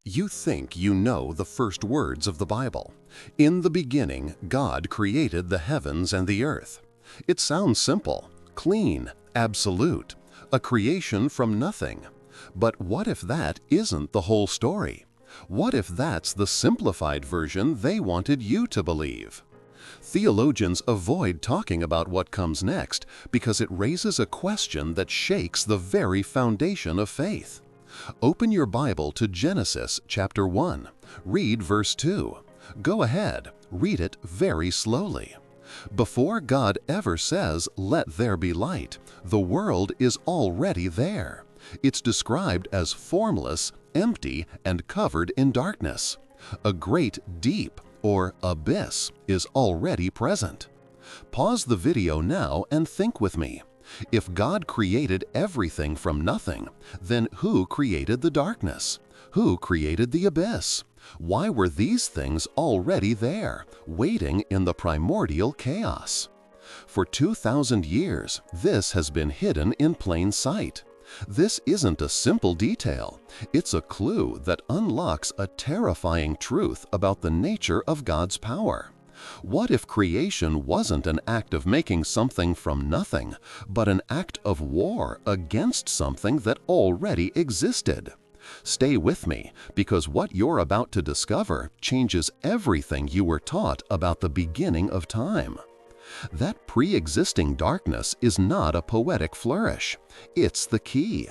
You think you know the first words of the Bible. In the beginning, God created the heavens and the earth. It sounds simple, clean, absolute, a creation from nothing. But what if that isn't the whole story? What if that's the simplified version they wanted you to believe? Theologians avoid talking about what comes next because it raises a question that shakes the very foundation of faith. Open your Bible to Genesis chapter 1. Read verse 2. Go ahead, read it very slowly. Before God ever says, "Let there be light," the world is already there. It's described as formless, empty, and covered in darkness. A great deep, or abyss, is already present. Pause the video now and think with me. If God created everything from nothing, then who created the darkness? Who created the abyss? Why were these things already there, waiting in the primordial chaos? For 2,000 years, this has been hidden in plain sight. This isn't a simple detail. It's a clue that unlocks a terrifying truth about the nature of God's power. What if creation wasn't an act of making something from nothing, but an act of war against something that already existed? Stay with me, because what you're about to discover changes everything you were taught about the beginning of time. That pre-existing darkness is not a poetic flourish. It's the key.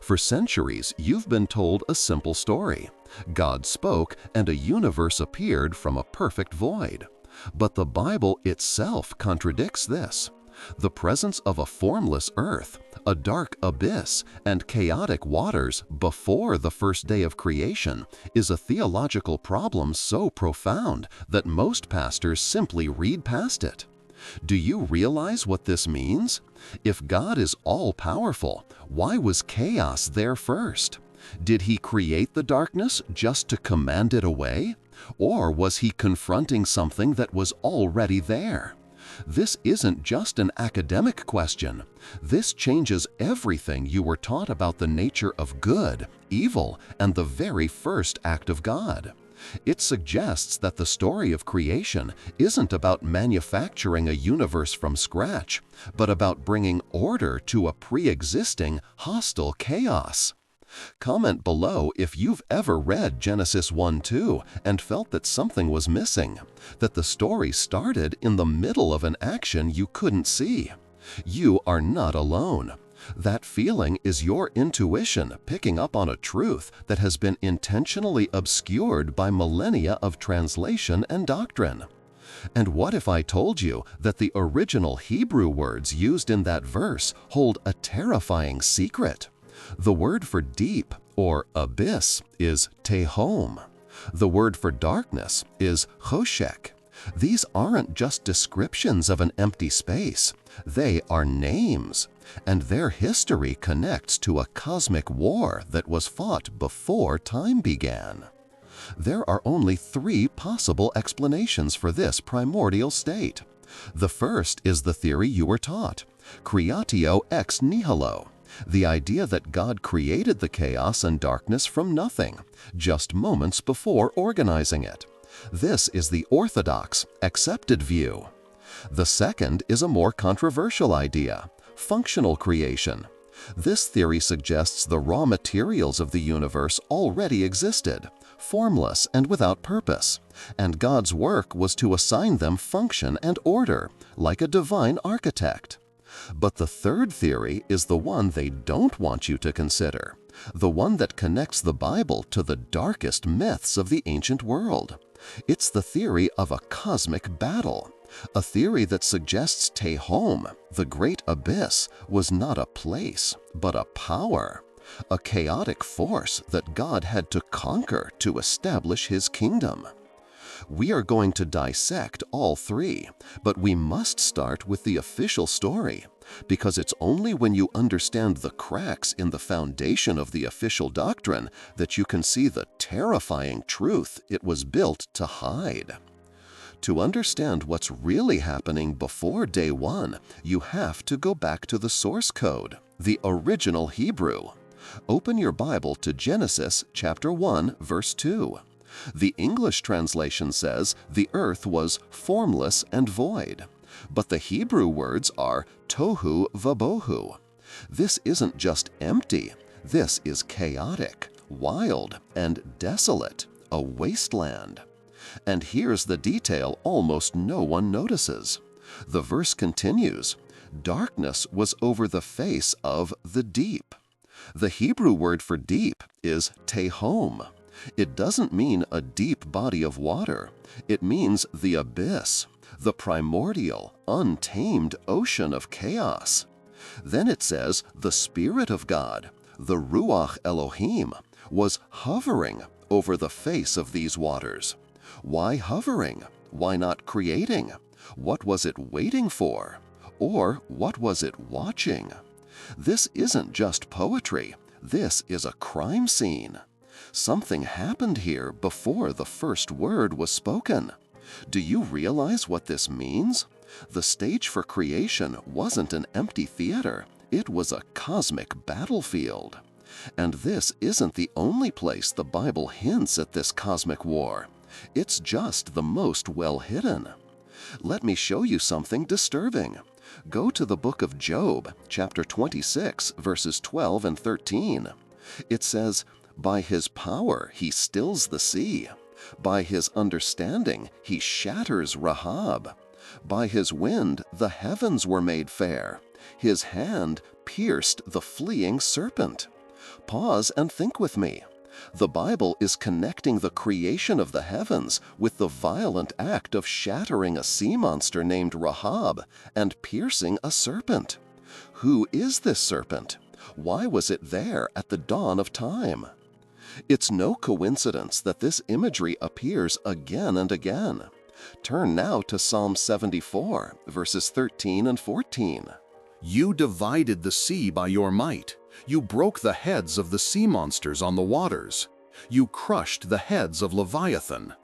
For centuries, you've been told a simple story. God spoke, and a universe appeared from a perfect void. But the Bible itself contradicts this. The presence of a formless earth, a dark abyss, and chaotic waters before the first day of creation is a theological problem so profound that most pastors simply read past it. Do you realize what this means? If God is all-powerful, why was chaos there first? Did He create the darkness just to command it away? Or was He confronting something that was already there? This isn't just an academic question. This changes everything you were taught about the nature of good, evil, and the very first act of God. It suggests that the story of creation isn't about manufacturing a universe from scratch, but about bringing order to a pre-existing, hostile chaos. Comment below if you've ever read Genesis 1:2 and felt that something was missing, that the story started in the middle of an action you couldn't see. You are not alone. That feeling is your intuition picking up on a truth that has been intentionally obscured by millennia of translation and doctrine. And what if I told you that the original Hebrew words used in that verse hold a terrifying secret? The word for deep, or abyss, is tehom. The word for darkness is choshek. These aren't just descriptions of an empty space. They are names, and their history connects to a cosmic war that was fought before time began. There are only three possible explanations for this primordial state. The first is the theory you were taught, creatio ex nihilo. The idea that God created the chaos and darkness from nothing, just moments before organizing it. This is the orthodox, accepted view. The second is a more controversial idea, functional creation. This theory suggests the raw materials of the universe already existed, formless and without purpose, and God's work was to assign them function and order, like a divine architect. But the third theory is the one they don't want you to consider, the one that connects the Bible to the darkest myths of the ancient world. It's the theory of a cosmic battle, a theory that suggests Tehom, the great abyss, was not a place, but a power, a chaotic force that God had to conquer to establish His kingdom. We are going to dissect all three, but we must start with the official story, because it's only when you understand the cracks in the foundation of the official doctrine that you can see the terrifying truth it was built to hide. To understand what's really happening before day one, you have to go back to the source code, the original Hebrew. Open your Bible to Genesis chapter 1, verse 2. The English translation says the earth was formless and void, but the Hebrew words are tohu vabohu. This isn't just empty, this is chaotic, wild, and desolate, a wasteland. And here's the detail almost no one notices. The verse continues, "Darkness was over the face of the deep." The Hebrew word for deep is tehom. It doesn't mean a deep body of water. It means the abyss, the primordial, untamed ocean of chaos. Then it says the Spirit of God, the Ruach Elohim, was hovering over the face of these waters. Why hovering? Why not creating? What was it waiting for? Or what was it watching? This isn't just poetry. This is a crime scene. Something happened here before the first word was spoken. Do you realize what this means? The stage for creation wasn't an empty theater. It was a cosmic battlefield. And this isn't the only place the Bible hints at this cosmic war. It's just the most well hidden. Let me show you something disturbing. Go to the book of Job, chapter 26, verses 12 and 13. It says, "By his power he stills the sea. By his understanding he shatters Rahab. By his wind the heavens were made fair. His hand pierced the fleeing serpent." Pause and think with me. The Bible is connecting the creation of the heavens with the violent act of shattering a sea monster named Rahab and piercing a serpent. Who is this serpent? Why was it there at the dawn of time? It's no coincidence that this imagery appears again and again. Turn now to Psalm 74, verses 13 and 14. You divided the sea by your might. You broke the heads of the sea monsters on the waters. You crushed the heads of Leviathan.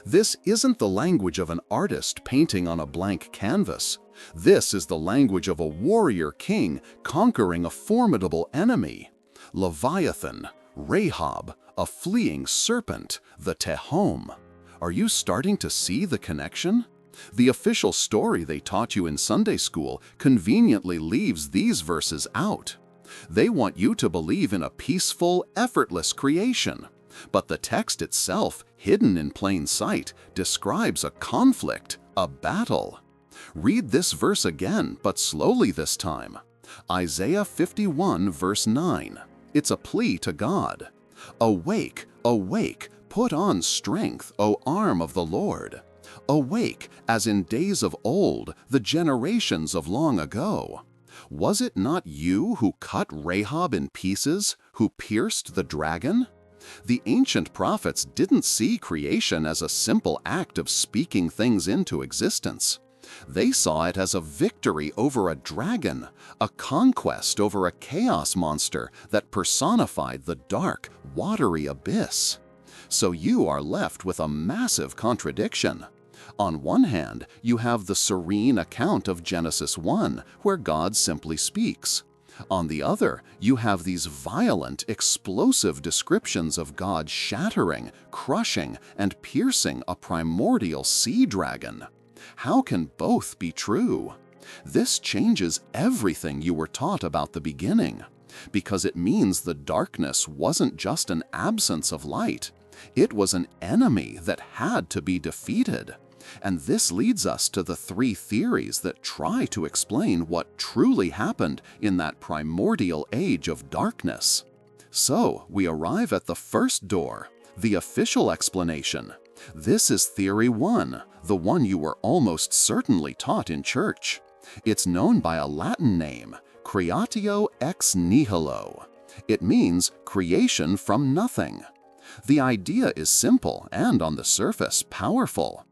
This isn't the language of an artist painting on a blank canvas. This is the language of a warrior king conquering a formidable enemy. Leviathan, Rahab, a fleeing serpent, the Tehom. Are you starting to see the connection? The official story they taught you in Sunday school conveniently leaves these verses out. They want you to believe in a peaceful, effortless creation. But the text itself, hidden in plain sight, describes a conflict, a battle. Read this verse again, but slowly this time. Isaiah 51, verse 9. It's a plea to God. "Awake, awake, put on strength, O arm of the Lord. Awake, as in days of old, the generations of long ago. Was it not you who cut Rahab in pieces, who pierced the dragon?" The ancient prophets didn't see creation as a simple act of speaking things into existence. They saw it as a victory over a dragon, a conquest over a chaos monster that personified the dark, watery abyss. So you are left with a massive contradiction. On one hand, you have the serene account of Genesis 1, where God simply speaks. On the other, you have these violent, explosive descriptions of God shattering, crushing, and piercing a primordial sea dragon. How can both be true? This changes everything you were taught about the beginning, because it means the darkness wasn't just an absence of light. It was an enemy that had to be defeated. And this leads us to the three theories that try to explain what truly happened in that primordial age of darkness. So we arrive at the first door, the official explanation. This is theory 1, the one you were almost certainly taught in church. It's known by a Latin name, creatio ex nihilo. It means creation from nothing. The idea is simple and, on the surface, powerful.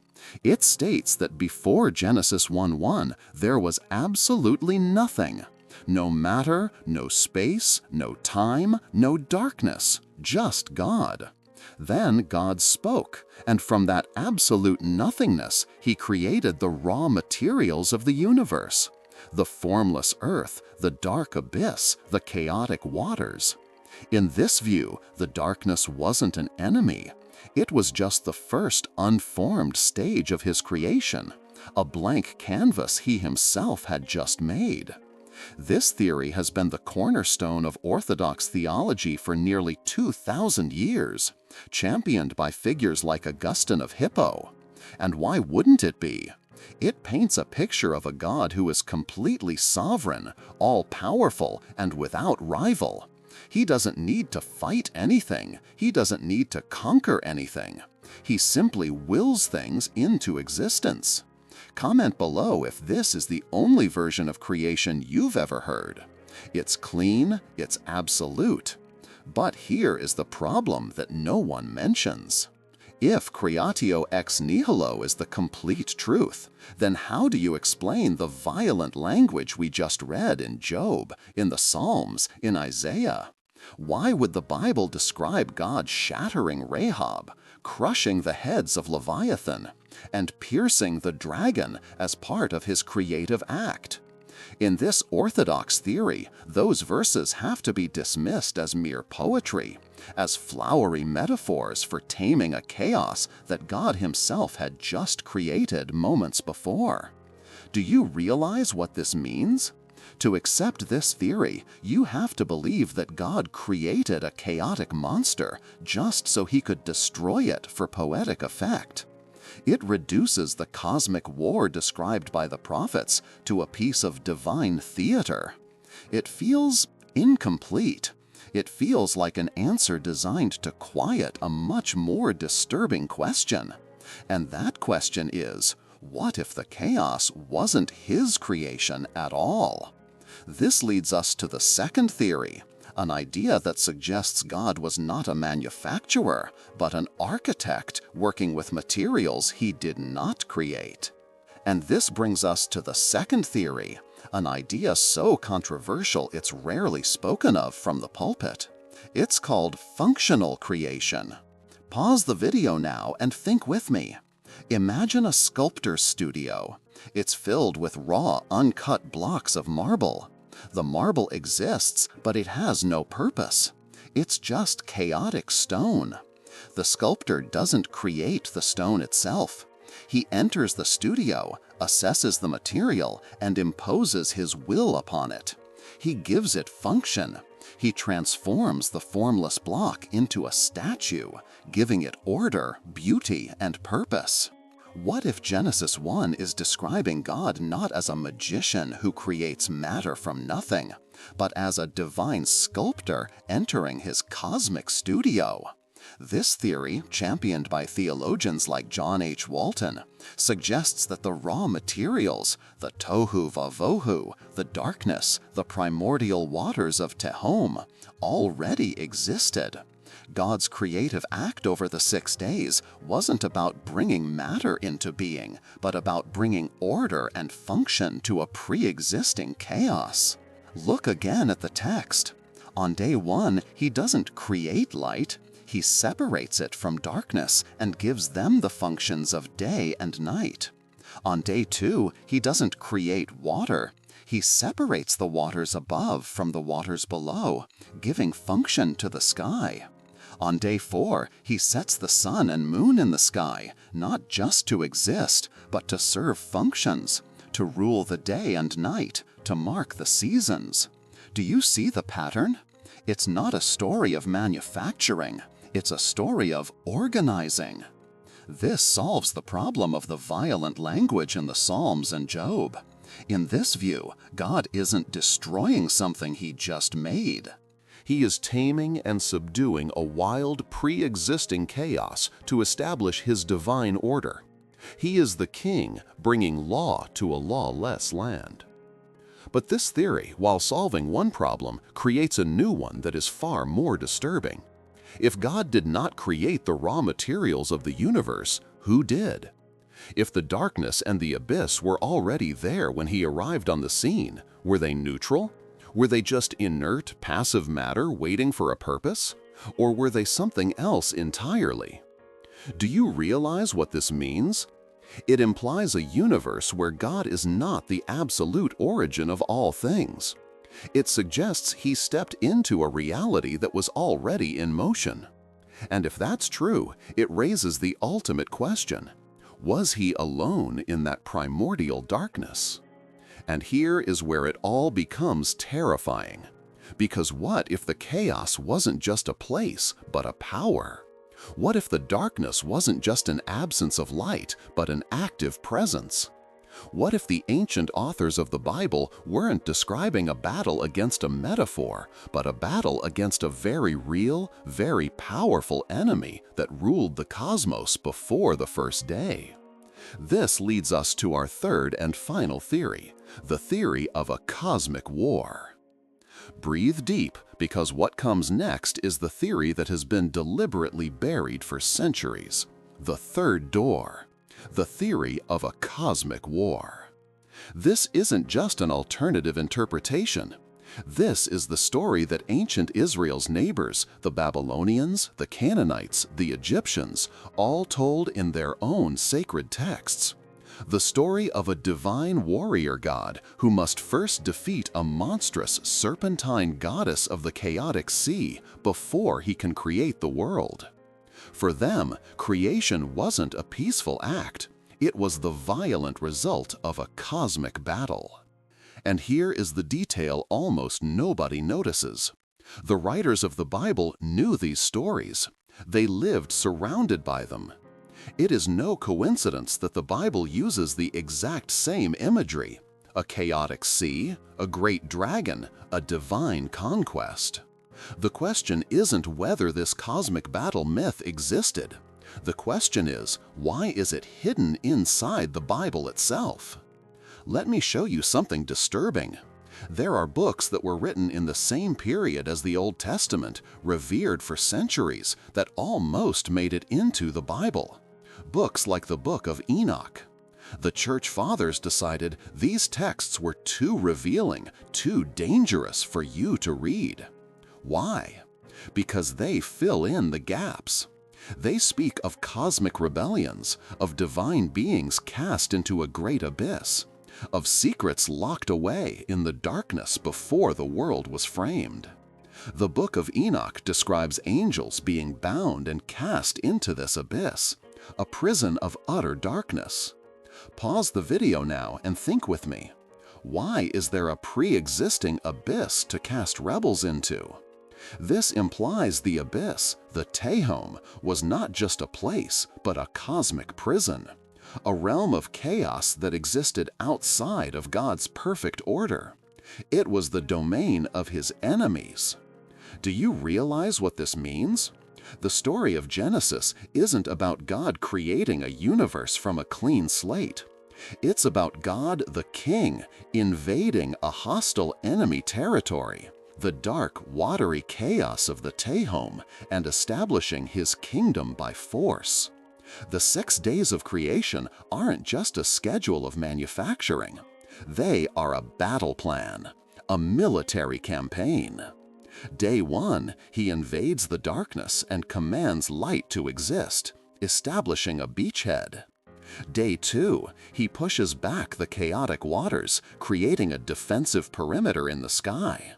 It states that before Genesis 1:1, there was absolutely nothing. No matter, no space, no time, no darkness, just God. Then God spoke, and from that absolute nothingness, He created the raw materials of the universe. The formless earth, the dark abyss, the chaotic waters. In this view, the darkness wasn't an enemy. It was just the first unformed stage of his creation, a blank canvas he himself had just made. This theory has been the cornerstone of Orthodox theology for nearly 2,000 years, championed by figures like Augustine of Hippo. And why wouldn't it be? It paints a picture of a God who is completely sovereign, all-powerful, and without rival. He doesn't need to fight anything. He doesn't need to conquer anything. He simply wills things into existence. Comment below if this is the only version of creation you've ever heard. It's clean, it's absolute. But here is the problem that no one mentions. If creatio ex nihilo is the complete truth, then how do you explain the violent language we just read in Job, in the Psalms, in Isaiah? Why would the Bible describe God shattering Rahab, crushing the heads of Leviathan, and piercing the dragon as part of his creative act? In this orthodox theory, those verses have to be dismissed as mere poetry, as flowery metaphors for taming a chaos that God himself had just created moments before. Do you realize what this means? To accept this theory, you have to believe that God created a chaotic monster just so he could destroy it for poetic effect. It reduces the cosmic war described by the prophets to a piece of divine theater. It feels incomplete. It feels like an answer designed to quiet a much more disturbing question. And that question is, what if the chaos wasn't his creation at all? This leads us to the second theory, an idea that suggests God was not a manufacturer, but an architect working with materials he did not create. And this brings us to the second theory, an idea so controversial it's rarely spoken of from the pulpit. It's called functional creation. Pause the video now and think with me. Imagine a sculptor's studio. It's filled with raw, uncut blocks of marble. The marble exists, but it has no purpose. It's just chaotic stone. The sculptor doesn't create the stone itself. He enters the studio, assesses the material, and imposes his will upon it. He gives it function. He transforms the formless block into a statue, giving it order, beauty, and purpose. What if Genesis 1 is describing God not as a magician who creates matter from nothing, but as a divine sculptor entering his cosmic studio? This theory, championed by theologians like John H. Walton, suggests that the raw materials, the tohu vavohu, the darkness, the primordial waters of Tehom, already existed. God's creative act over the 6 days wasn't about bringing matter into being, but about bringing order and function to a pre-existing chaos. Look again at the text. On day 1, he doesn't create light. He separates it from darkness and gives them the functions of day and night. On day 2, he doesn't create water. He separates the waters above from the waters below, giving function to the sky. On day 4, he sets the sun and moon in the sky, not just to exist, but to serve functions, to rule the day and night, to mark the seasons. Do you see the pattern? It's not a story of manufacturing. It's a story of organizing. This solves the problem of the violent language in the Psalms and Job. In this view, God isn't destroying something he just made. He is taming and subduing a wild, pre-existing chaos to establish his divine order. He is the king, bringing law to a lawless land. But this theory, while solving one problem, creates a new one that is far more disturbing. If God did not create the raw materials of the universe, who did? If the darkness and the abyss were already there when he arrived on the scene, were they neutral? Were they just inert, passive matter waiting for a purpose? Or were they something else entirely? Do you realize what this means? It implies a universe where God is not the absolute origin of all things. It suggests he stepped into a reality that was already in motion. And if that's true, it raises the ultimate question: was he alone in that primordial darkness? And here is where it all becomes terrifying. Because what if the chaos wasn't just a place, but a power? What if the darkness wasn't just an absence of light, but an active presence? What if the ancient authors of the Bible weren't describing a battle against a metaphor, but a battle against a very real, very powerful enemy that ruled the cosmos before the first day? This leads us to our third and final theory, the theory of a cosmic war. Breathe deep, because what comes next is the theory that has been deliberately buried for centuries: the third door, the theory of a cosmic war. This isn't just an alternative interpretation. This is the story that ancient Israel's neighbors, the Babylonians, the Canaanites, the Egyptians, all told in their own sacred texts. The story of a divine warrior god who must first defeat a monstrous serpentine goddess of the chaotic sea before he can create the world. For them, creation wasn't a peaceful act. It was the violent result of a cosmic battle. And here is the detail almost nobody notices. The writers of the Bible knew these stories. They lived surrounded by them. It is no coincidence that the Bible uses the exact same imagery: a chaotic sea, a great dragon, a divine conquest. The question isn't whether this cosmic battle myth existed. The question is, why is it hidden inside the Bible itself? Let me show you something disturbing. There are books that were written in the same period as the Old Testament, revered for centuries, that almost made it into the Bible. Books like the Book of Enoch. The Church Fathers decided these texts were too revealing, too dangerous for you to read. Why? Because they fill in the gaps. They speak of cosmic rebellions, of divine beings cast into a great abyss, of secrets locked away in the darkness before the world was framed. The Book of Enoch describes angels being bound and cast into this abyss, a prison of utter darkness. Pause the video now and think with me. Why is there a pre-existing abyss to cast rebels into? This implies the abyss, the Tehom, was not just a place, but a cosmic prison, a realm of chaos that existed outside of God's perfect order. It was the domain of his enemies. Do you realize what this means? The story of Genesis isn't about God creating a universe from a clean slate. It's about God the King invading a hostile enemy territory, the dark, watery chaos of the Tehom, and establishing his kingdom by force. The 6 days of creation aren't just a schedule of manufacturing. They are a battle plan, a military campaign. Day 1, he invades the darkness and commands light to exist, establishing a beachhead. Day 2, he pushes back the chaotic waters, creating a defensive perimeter in the sky.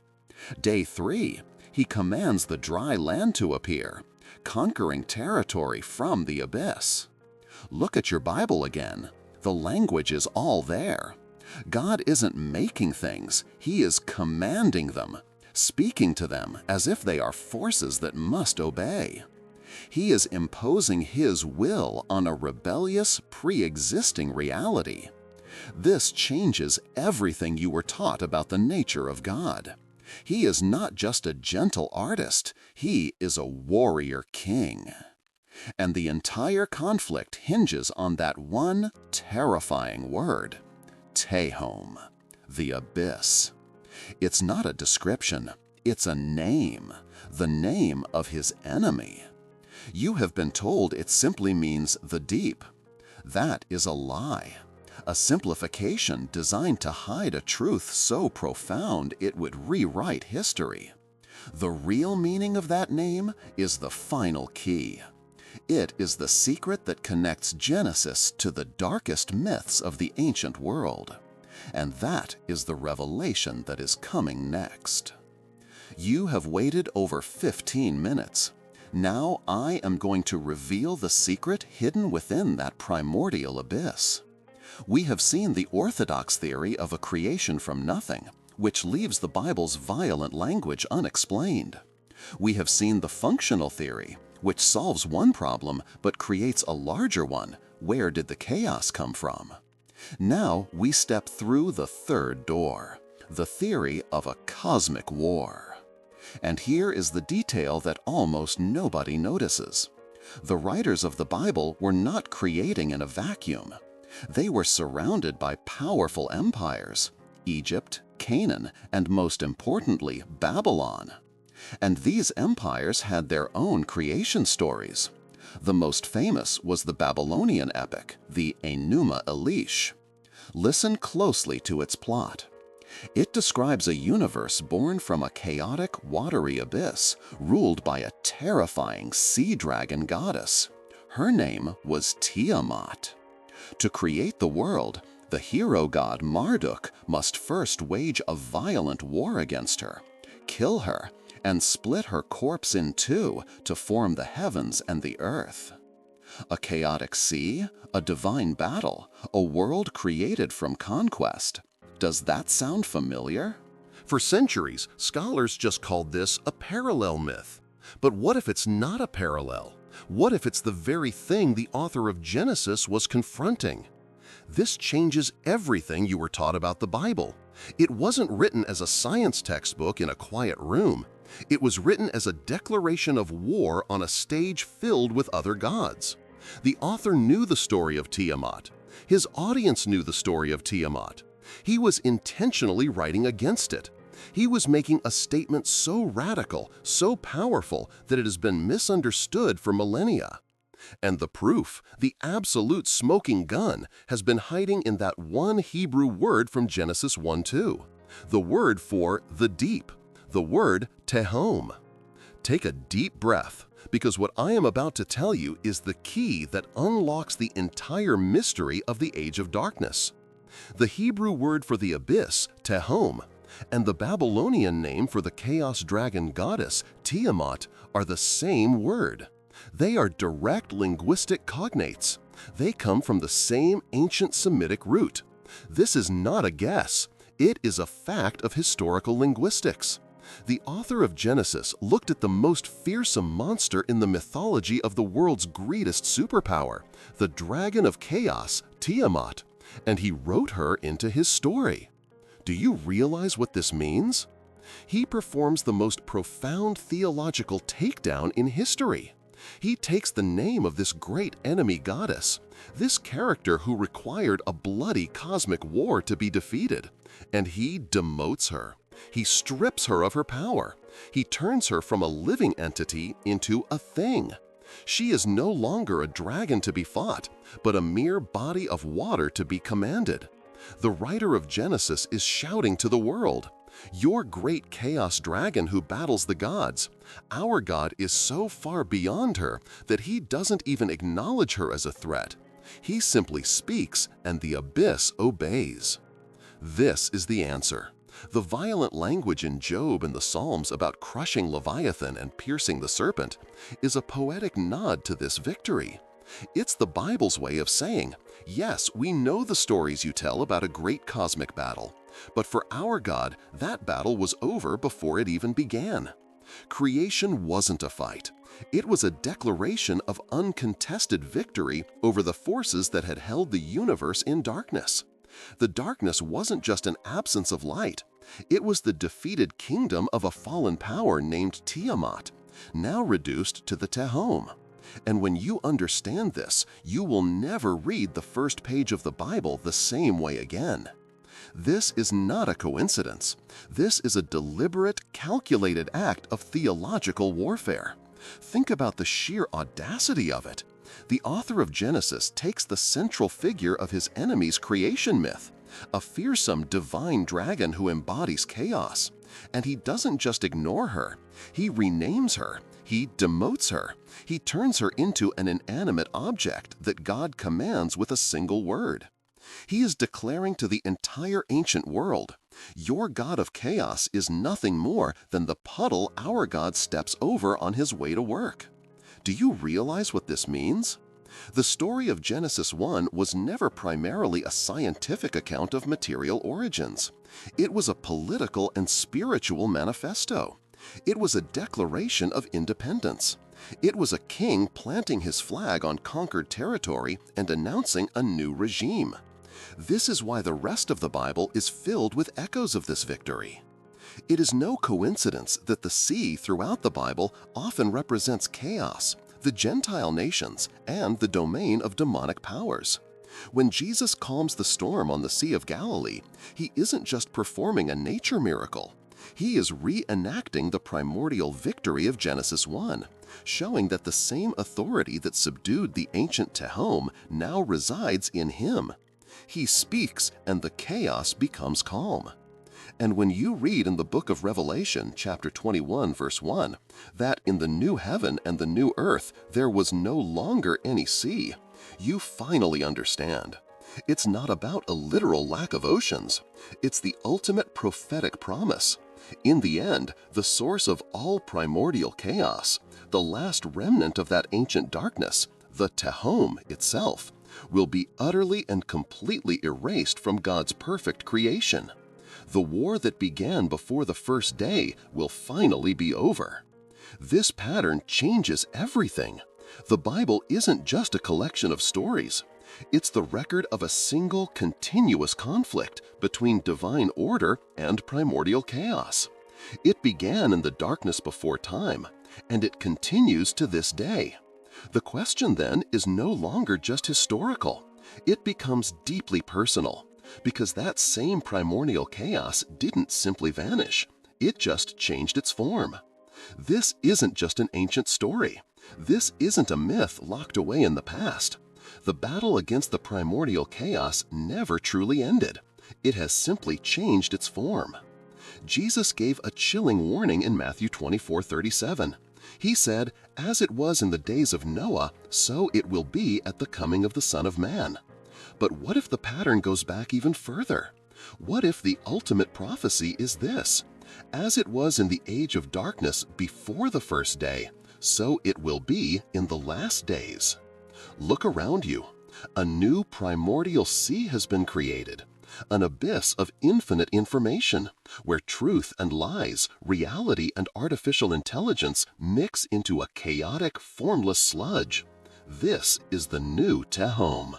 Day 3, he commands the dry land to appear, conquering territory from the abyss. Look at your Bible again. The language is all there. God isn't making things, he is commanding them, speaking to them as if they are forces that must obey. He is imposing his will on a rebellious, pre-existing reality. This changes everything you were taught about the nature of God. He is not just a gentle artist, he is a warrior king. And the entire conflict hinges on that one terrifying word: Tehom, the abyss. It's not a description, it's a name, the name of his enemy. You have been told it simply means the deep. That is a lie, a simplification designed to hide a truth so profound it would rewrite history. The real meaning of that name is the final key. It is the secret that connects Genesis to the darkest myths of the ancient world. And that is the revelation that is coming next. You have waited over 15 minutes. Now I am going to reveal the secret hidden within that primordial abyss. We have seen the orthodox theory of a creation from nothing, which leaves the Bible's violent language unexplained. We have seen the functional theory, which solves one problem but creates a larger one. Where did the chaos come from? Now we step through the third door, the theory of a cosmic war. And here is the detail that almost nobody notices. The writers of the Bible were not creating in a vacuum. They were surrounded by powerful empires, Egypt, Canaan, and most importantly, Babylon. And these empires had their own creation stories. The most famous was the Babylonian epic, the Enuma Elish. Listen closely to its plot. It describes a universe born from a chaotic, watery abyss, ruled by a terrifying sea dragon goddess. Her name was Tiamat. To create the world, the hero god Marduk must first wage a violent war against her, kill her, and split her corpse in two to form the heavens and the earth. A chaotic sea, a divine battle, a world created from conquest. Does that sound familiar? For centuries, scholars just called this a parallel myth. But what if it's not a parallel? What if it's the very thing the author of Genesis was confronting? This changes everything you were taught about the Bible. It wasn't written as a science textbook in a quiet room. It was written as a declaration of war on a stage filled with other gods. The author knew the story of Tiamat. His audience knew the story of Tiamat. He was intentionally writing against it. He was making a statement so radical, so powerful, that it has been misunderstood for millennia. And the proof, the absolute smoking gun, has been hiding in that one Hebrew word from Genesis 1:2, the word for the deep, the word tehom. Take a deep breath, because what I am about to tell you is the key that unlocks the entire mystery of the age of darkness. The Hebrew word for the abyss, tehom, and the Babylonian name for the chaos dragon goddess, Tiamat, are the same word. They are direct linguistic cognates. They come from the same ancient Semitic root. This is not a guess. It is a fact of historical linguistics. The author of Genesis looked at the most fearsome monster in the mythology of the world's greatest superpower, the dragon of chaos, Tiamat, and he wrote her into his story. Do you realize what this means? He performs the most profound theological takedown in history. He takes the name of this great enemy goddess, this character who required a bloody cosmic war to be defeated, and he demotes her. He strips her of her power. He turns her from a living entity into a thing. She is no longer a dragon to be fought, but a mere body of water to be commanded. The writer of Genesis is shouting to the world, "Your great chaos dragon who battles the gods, our God is so far beyond her that he doesn't even acknowledge her as a threat. He simply speaks and the abyss obeys." This is the answer. The violent language in Job and the Psalms about crushing Leviathan and piercing the serpent is a poetic nod to this victory. It's the Bible's way of saying, yes, we know the stories you tell about a great cosmic battle, but for our God, that battle was over before it even began. Creation wasn't a fight. It was a declaration of uncontested victory over the forces that had held the universe in darkness. The darkness wasn't just an absence of light. It was the defeated kingdom of a fallen power named Tiamat, now reduced to the Tehom. And when you understand this, you will never read the first page of the Bible the same way again. This is not a coincidence. This is a deliberate, calculated act of theological warfare. Think about the sheer audacity of it. The author of Genesis takes the central figure of his enemy's creation myth, a fearsome divine dragon who embodies chaos, and he doesn't just ignore her. He renames her. He demotes her. He turns her into an inanimate object that God commands with a single word. He is declaring to the entire ancient world, your God of chaos is nothing more than the puddle our God steps over on his way to work. Do you realize what this means? The story of Genesis 1 was never primarily a scientific account of material origins. It was a political and spiritual manifesto. It was a declaration of independence. It was a king planting his flag on conquered territory and announcing a new regime. This is why the rest of the Bible is filled with echoes of this victory. It is no coincidence that the sea throughout the Bible often represents chaos, the Gentile nations, and the domain of demonic powers. When Jesus calms the storm on the Sea of Galilee, he isn't just performing a nature miracle. He is reenacting the primordial victory of Genesis 1, showing that the same authority that subdued the ancient Tehom now resides in him. He speaks and the chaos becomes calm. And when you read in the book of Revelation, chapter 21, verse 1, that in the new heaven and the new earth there was no longer any sea, you finally understand. It's not about a literal lack of oceans. It's the ultimate prophetic promise. In the end, the source of all primordial chaos, the last remnant of that ancient darkness, the Tehom itself, will be utterly and completely erased from God's perfect creation. The war that began before the first day will finally be over. This pattern changes everything. The Bible isn't just a collection of stories. It's the record of a single continuous conflict between divine order and primordial chaos. It began in the darkness before time, and it continues to this day. The question then is no longer just historical. It becomes deeply personal, because that same primordial chaos didn't simply vanish. It just changed its form. This isn't just an ancient story. This isn't a myth locked away in the past. The battle against the primordial chaos never truly ended. It has simply changed its form. Jesus gave a chilling warning in Matthew 24:37. He said, "As it was in the days of Noah, so it will be at the coming of the Son of Man." But what if the pattern goes back even further? What if the ultimate prophecy is this? As it was in the age of darkness before the first day, so it will be in the last days. Look around you. A new primordial sea has been created, an abyss of infinite information, where truth and lies, reality and artificial intelligence mix into a chaotic, formless sludge. This is the new Tehom.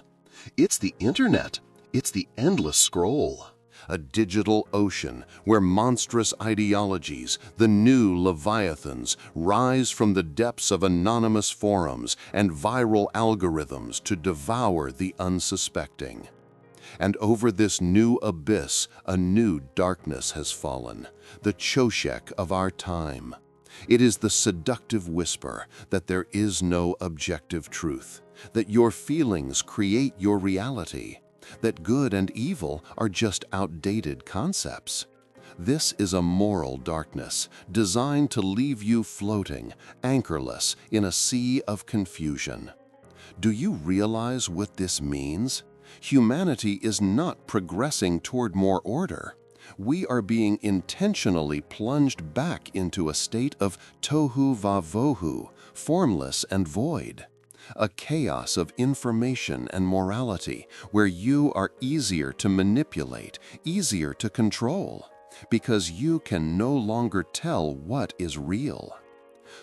It's the internet. It's the endless scroll. A digital ocean where monstrous ideologies, the new leviathans, rise from the depths of anonymous forums and viral algorithms to devour the unsuspecting. And over this new abyss, a new darkness has fallen, the Choshek of our time. It is the seductive whisper that there is no objective truth, that your feelings create your reality, that good and evil are just outdated concepts. This is a moral darkness designed to leave you floating, anchorless, in a sea of confusion. Do you realize what this means? Humanity is not progressing toward more order. We are being intentionally plunged back into a state of tohu vavohu, formless and void. A chaos of information and morality where you are easier to manipulate, easier to control, because you can no longer tell what is real.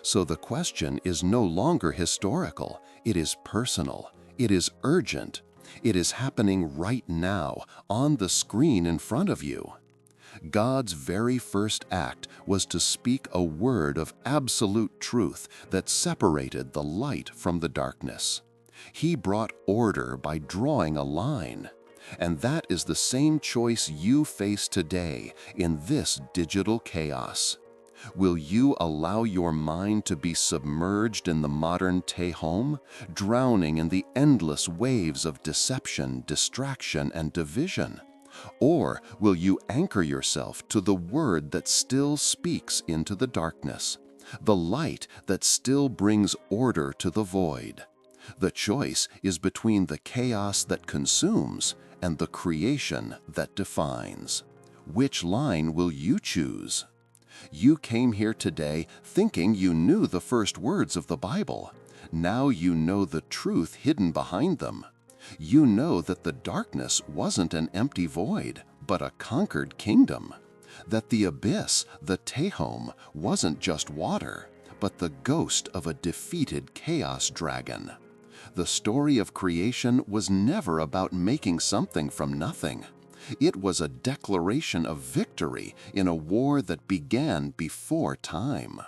So the question is no longer historical, it is personal, it is urgent, it is happening right now on the screen in front of you. God's very first act was to speak a word of absolute truth that separated the light from the darkness. He brought order by drawing a line. And that is the same choice you face today in this digital chaos. Will you allow your mind to be submerged in the modern Tehom, drowning in the endless waves of deception, distraction, and division? Or will you anchor yourself to the word that still speaks into the darkness, the light that still brings order to the void? The choice is between the chaos that consumes and the creation that defines. Which line will you choose? You came here today thinking you knew the first words of the Bible. Now you know the truth hidden behind them. You know that the darkness wasn't an empty void, but a conquered kingdom. That the abyss, the Tehom, wasn't just water, but the ghost of a defeated chaos dragon. The story of creation was never about making something from nothing. It was a declaration of victory in a war that began before time.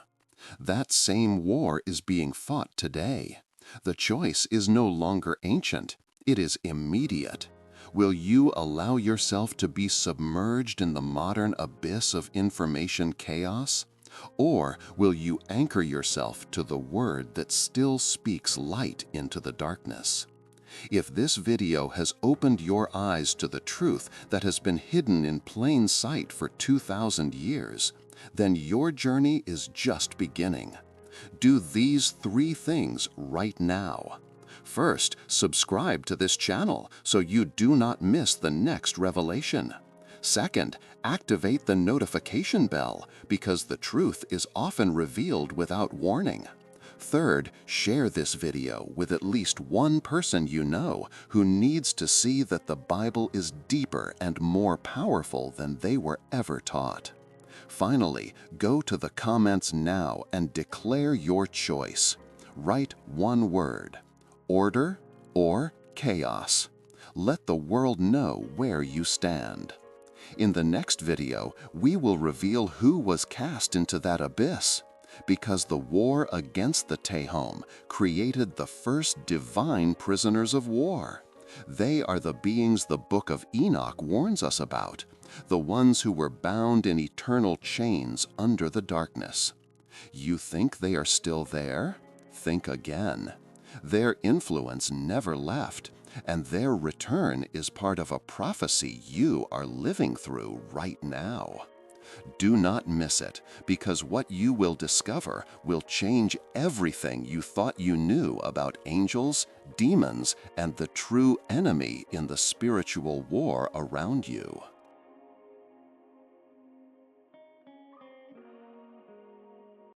That same war is being fought today. The choice is no longer ancient, it is immediate. Will you allow yourself to be submerged in the modern abyss of information chaos? Or will you anchor yourself to the word that still speaks light into the darkness? If this video has opened your eyes to the truth that has been hidden in plain sight for 2,000 years, then your journey is just beginning. Do these 3 things right now. First, subscribe to this channel so you do not miss the next revelation. Second, activate the notification bell because the truth is often revealed without warning. Third, share this video with at least one person you know who needs to see that the Bible is deeper and more powerful than they were ever taught. Finally, go to the comments now and declare your choice. Write one word: order or chaos. Let the world know where you stand. In the next video, we will reveal who was cast into that abyss, because the war against the Tehom created the first divine prisoners of war. They are the beings the book of Enoch warns us about, the ones who were bound in eternal chains under the darkness. You think they are still there? Think again. Their influence never left, and their return is part of a prophecy you are living through right now. Do not miss it, because what you will discover will change everything you thought you knew about angels, demons, and the true enemy in the spiritual war around you.